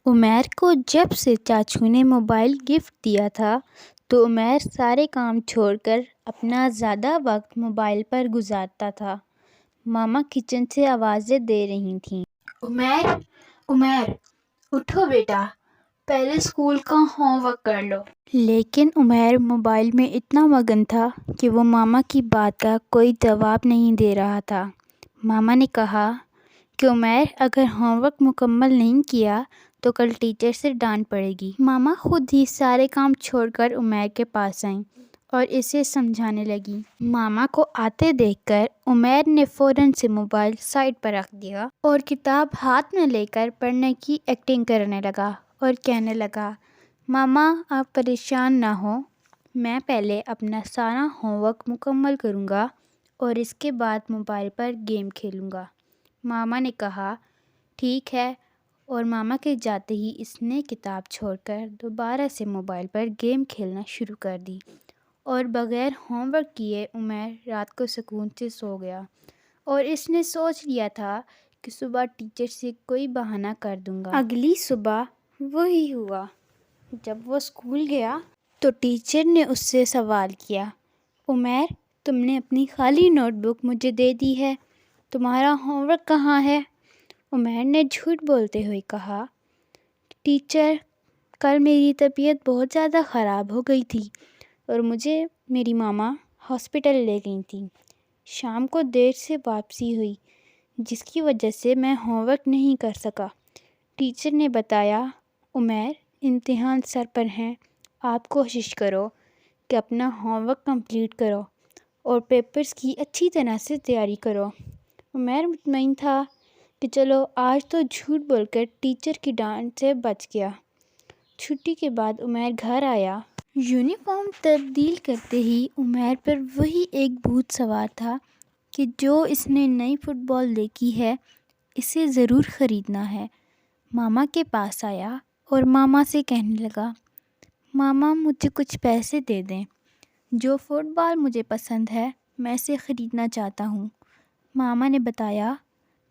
عمیر کو جب سے چاچو نے موبائل گفٹ دیا تھا تو عمیر سارے کام چھوڑ کر اپنا زیادہ وقت موبائل پر گزارتا تھا۔ ماما کچن سے آوازیں دے رہی تھیں، عمیر عمیر اٹھو بیٹا، پہلے اسکول کا ہوم ورک کر لو۔ لیکن عمیر موبائل میں اتنا مگن تھا کہ وہ ماما کی بات کا کوئی جواب نہیں دے رہا تھا۔ ماما نے کہا کہ عمیر اگر ہوم ورک مکمل نہیں کیا تو کل ٹیچر سے ڈانٹ پڑے گی۔ ماما خود ہی سارے کام چھوڑ کر عمیر کے پاس آئیں اور اسے سمجھانے لگی۔ ماما کو آتے دیکھ کر عمیر نے فوراً سے موبائل سائڈ پر رکھ دیا اور کتاب ہاتھ میں لے کر پڑھنے کی ایکٹنگ کرنے لگا اور کہنے لگا، ماما آپ پریشان نہ ہو، میں پہلے اپنا سارا ہوم ورک مکمل کروں گا اور اس کے بعد موبائل پر گیم کھیلوں گا۔ ماما نے کہا ٹھیک ہے، اور ماما کے جاتے ہی اس نے کتاب چھوڑ کر دوبارہ سے موبائل پر گیم کھیلنا شروع کر دی اور بغیر ہوم ورک کیے عمیر رات کو سکون سے سو گیا اور اس نے سوچ لیا تھا کہ صبح ٹیچر سے کوئی بہانہ کر دوں گا۔ اگلی صبح وہی ہوا۔ جب وہ اسکول گیا تو ٹیچر نے اس سے سوال کیا، عمیر تم نے اپنی خالی نوٹ بک مجھے دے دی ہے، تمہارا ہوم ورک کہاں ہے؟ عمیر نے جھوٹ بولتے ہوئے کہا، ٹیچر کل میری طبیعت بہت زیادہ خراب ہو گئی تھی اور مجھے میری ماما ہاسپٹل لے گئی تھیں۔ شام کو دیر سے واپسی ہوئی جس کی وجہ سے میں ہوم ورک نہیں کر سکا۔ ٹیچر نے بتایا، عمیر امتحان سر پر ہیں، آپ کوشش کرو کہ اپنا ہوم ورک کمپلیٹ کرو اور پیپرز کی اچھی طرح سے تیاری کرو۔ عمیر مطمئن تھا کہ چلو آج تو جھوٹ بول کر ٹیچر کی ڈانٹ سے بچ گیا۔ چھٹی کے بعد عمیر گھر آیا۔ یونیفارم تبدیل کرتے ہی عمیر پر وہی ایک بھوت سوار تھا کہ جو اس نے نئی فٹ بال دیکھی ہے اسے ضرور خریدنا ہے۔ ماما کے پاس آیا اور ماما سے کہنے لگا، ماما مجھے کچھ پیسے دے دیں، جو فٹ بال مجھے پسند ہے میں اسے خریدنا چاہتا ہوں۔ ماما نے بتایا،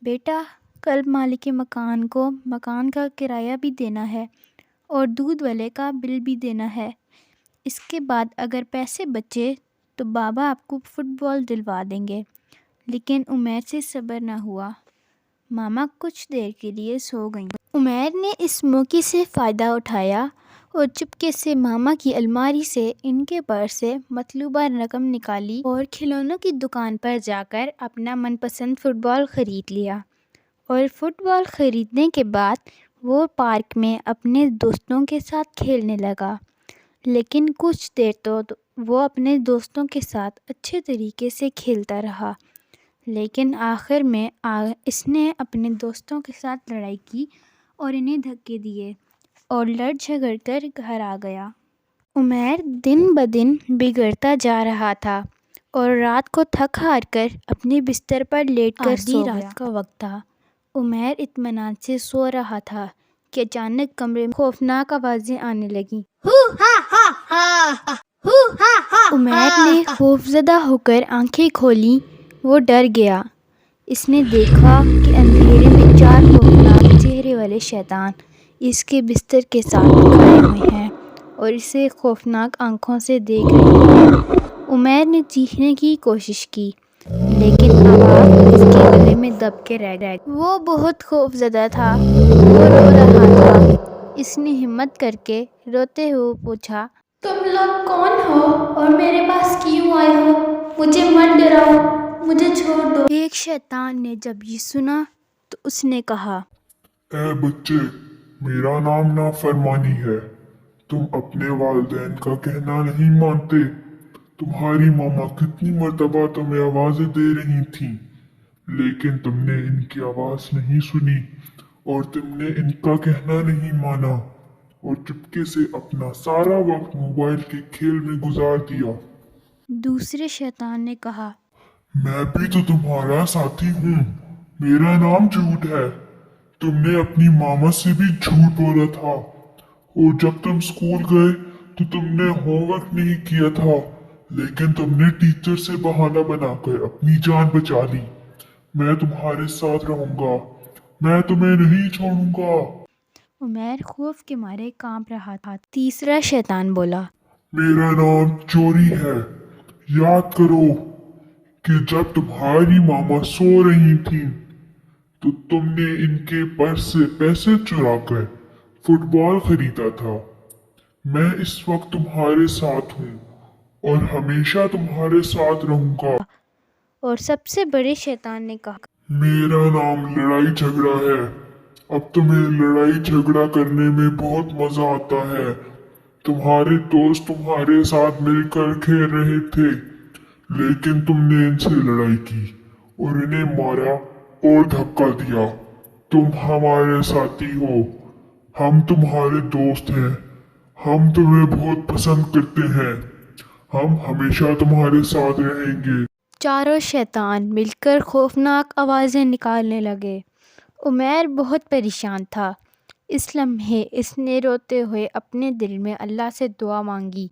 بیٹا کل مالک مکان کو مکان کا کرایہ بھی دینا ہے اور دودھ والے کا بل بھی دینا ہے، اس کے بعد اگر پیسے بچے تو بابا آپ کو فٹ بال دلوا دیں گے۔ لیکن عمیر سے صبر نہ ہوا۔ ماما کچھ دیر کے لیے سو گئیں۔ عمیر نے اس موقع سے فائدہ اٹھایا اور چپکے سے ماما کی الماری سے ان کے پرس سے مطلوبہ رقم نکالی اور کھلونوں کی دکان پر جا کر اپنا من پسند فٹ بال خرید لیا۔ اور فٹ بال خریدنے کے بعد وہ پارک میں اپنے دوستوں کے ساتھ کھیلنے لگا۔ لیکن کچھ دیر تو وہ اپنے دوستوں کے ساتھ اچھے طریقے سے کھیلتا رہا، لیکن آخر میں اس نے اپنے دوستوں کے ساتھ لڑائی کی اور انہیں دھکے دیے اور لڑ جھگڑ کر گھر آ گیا۔ عمیر دن بدن بگڑتا جا رہا تھا اور رات کو تھک ہار کر اپنے بستر پر لیٹ کر سو گیا۔ رات کا وقت تھا، عمیر اطمینان سے سو رہا تھا کہ اچانک کمرے میں خوفناک آوازیں آنے لگیں۔ عمیر نے خوفزدہ ہو کر آنکھیں کھولیں، وہ ڈر گیا۔ اس نے دیکھا کہ اندھیرے میں چار خوفناک چہرے والے شیطان اس کے بستر کے ساتھ کھڑے ہوئے ہیں اور اسے خوفناک آنکھوں سے دیکھ رہے ہیں۔ عمیر نے چیخنے کی کوشش کی لیکن آواز اس کے گلے میں دب کے رہ گئی۔ وہ بہت خوفزدہ تھا، وہ رو رہا تھا۔ اس نے ہمت کر کے روتے ہوئے پوچھا، تم لوگ کون ہو اور میرے پاس کیوں آئے ہو؟ مجھے مت ڈراؤ، مجھے چھوڑ دو۔ ایک شیطان نے جب یہ سنا تو اس نے کہا، اے بچے، میرا نام نافرمانی ہے، تم اپنے والدین کا کہنا نہیں مانتے۔ تمہاری ماما کتنی مرتبہ تمہیں آوازیں دے رہی تھیں لیکن تم نے ان کی آواز نہیں سنی اور تم نے ان کا کہنا نہیں مانا اور چپکے سے اپنا سارا وقت موبائل کے کھیل میں گزار دیا۔ دوسرے شیطان نے کہا، میں بھی تو تمہارا ساتھی ہوں، میرا نام جھوٹ ہے۔ تم نے اپنی ماما سے بھی جھوٹ بولا تھا اور جب تم اسکول گئے تو تم نے ہوم ورک نہیں کیا تھا لیکن تم نے ٹیچر سے بہانہ بنا کر اپنی جان بچا لی۔ میں تمہارے ساتھ رہوں گا، میں تمہیں نہیں چھوڑوں گا۔ عمیر خوف کے مارے کانپ رہا تھا۔ تیسرا شیطان بولا، میرا نام چوری ہے۔ یاد کرو کہ جب تمہاری ماما سو رہی تھیں تو تم نے ان کے پرس سے پیسے چرا کر فٹ بال خریدا تھا۔ میں اس وقت تمہارے ساتھ ہوں اور ہمیشہ تمہارے ساتھ رہوں گا۔ اور سب سے بڑے شیطان نے کہا، میرا نام لڑائی جھگڑا ہے۔ اب تمہیں لڑائی جھگڑا کرنے میں بہت مزہ آتا ہے۔ تمہارے دوست تمہارے ساتھ مل کر کھیل رہے تھے لیکن تم نے ان سے لڑائی کی اور انہیں مارا اور دھکا دیا۔ تم ہمارے ساتھی ہو، ہم تمہارے دوست ہیں، ہم تمہیں بہت پسند کرتے ہیں، ہم ہمیشہ تمہارے ساتھ رہیں گے۔ چاروں شیطان مل کر خوفناک آوازیں نکالنے لگے۔ عمیر بہت پریشان تھا۔ اس لمحے اس نے روتے ہوئے اپنے دل میں اللہ سے دعا مانگی،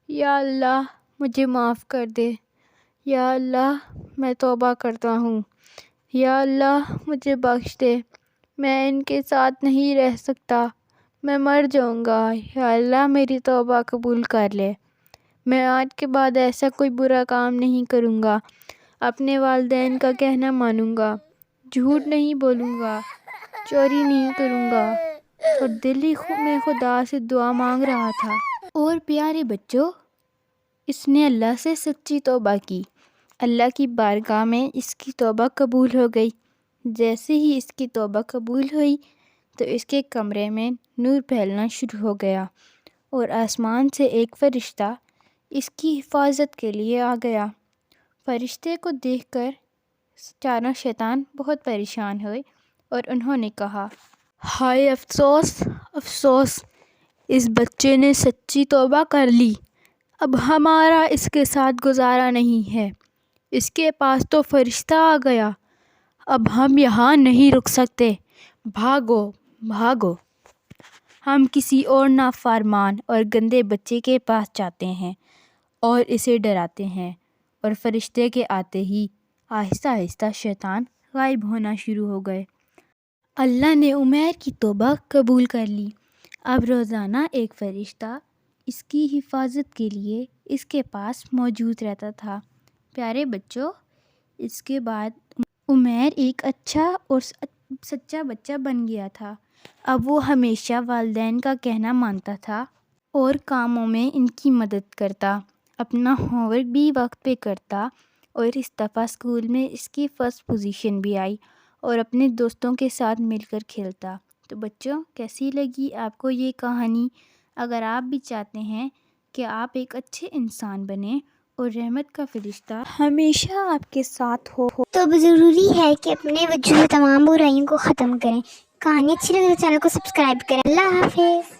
یا اللہ مجھے معاف کر دے، یا اللہ میں توبہ کرتا ہوں، یا اللہ مجھے بخش دے، میں ان کے ساتھ نہیں رہ سکتا، میں مر جاؤں گا، یا اللہ میری توبہ قبول کر لے، میں آج کے بعد ایسا کوئی برا کام نہیں کروں گا، اپنے والدین کا کہنا مانوں گا، جھوٹ نہیں بولوں گا، چوری نہیں کروں گا، اور دل ہی میں خدا سے دعا مانگ رہا تھا۔ اور پیارے بچوں، اس نے اللہ سے سچی توبہ کی۔ اللہ کی بارگاہ میں اس کی توبہ قبول ہو گئی۔ جیسے ہی اس کی توبہ قبول ہوئی تو اس کے کمرے میں نور پھیلنا شروع ہو گیا اور آسمان سے ایک فرشتہ اس کی حفاظت کے لیے آ گیا۔ فرشتے کو دیکھ کر چاروں شیطان بہت پریشان ہوئے اور انہوں نے کہا، ہائے افسوس افسوس، اس بچے نے سچی توبہ کر لی، اب ہمارا اس کے ساتھ گزارا نہیں ہے، اس کے پاس تو فرشتہ آ گیا، اب ہم یہاں نہیں رک سکتے، بھاگو بھاگو، ہم کسی اور نافرمان اور گندے بچے کے پاس جاتے ہیں اور اسے ڈراتے ہیں۔ اور فرشتے کے آتے ہی آہستہ آہستہ شیطان غائب ہونا شروع ہو گئے۔ اللہ نے عمیر کی توبہ قبول کر لی۔ اب روزانہ ایک فرشتہ اس کی حفاظت کے لیے اس کے پاس موجود رہتا تھا۔ پیارے بچوں، اس کے بعد عمیر ایک اچھا اور سچا بچہ بن گیا تھا۔ اب وہ ہمیشہ والدین کا کہنا مانتا تھا اور کاموں میں ان کی مدد کرتا، اپنا ہوم ورک بھی وقت پہ کرتا، اور اس دفعہ اسکول میں اس کی فرسٹ پوزیشن بھی آئی اور اپنے دوستوں کے ساتھ مل کر کھیلتا۔ تو بچوں، کیسی لگی آپ کو یہ کہانی؟ اگر آپ بھی چاہتے ہیں کہ آپ ایک اچھے انسان بنیں اور رحمت کا فرشتہ ہمیشہ آپ کے ساتھ ہو تو اب ضروری ہے کہ اپنے وجود تمام برائیوں کو ختم کریں۔ کہانی اچھی لگے تو چینل کو سبسکرائب کریں۔ اللہ حافظ۔